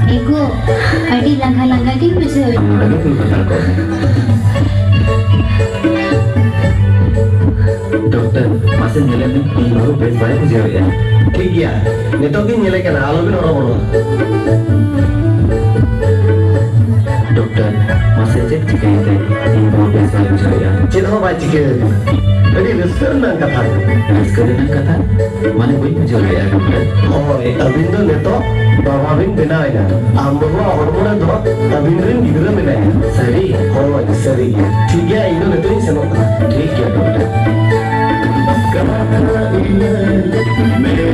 Ego, adi langkah-langkah di bisa. Dokter, masih nyelek nih, ini baru best buy muncul ya. ठीक है नहीं तो कि nyelek kan आलो भी नorang orang Dokter, masih cek jika itu ini baru best buy muncul ya. cina apa cike tadi restoran nang kata Sekarang kata mana gue muncul ya dokter. oh abin tuh neto bawa abin benar ya ambil orang orang tuh abin rin digera benar ya Sari, oh seri ठीक है ini neto ini senok ठीक है dokter. मेरे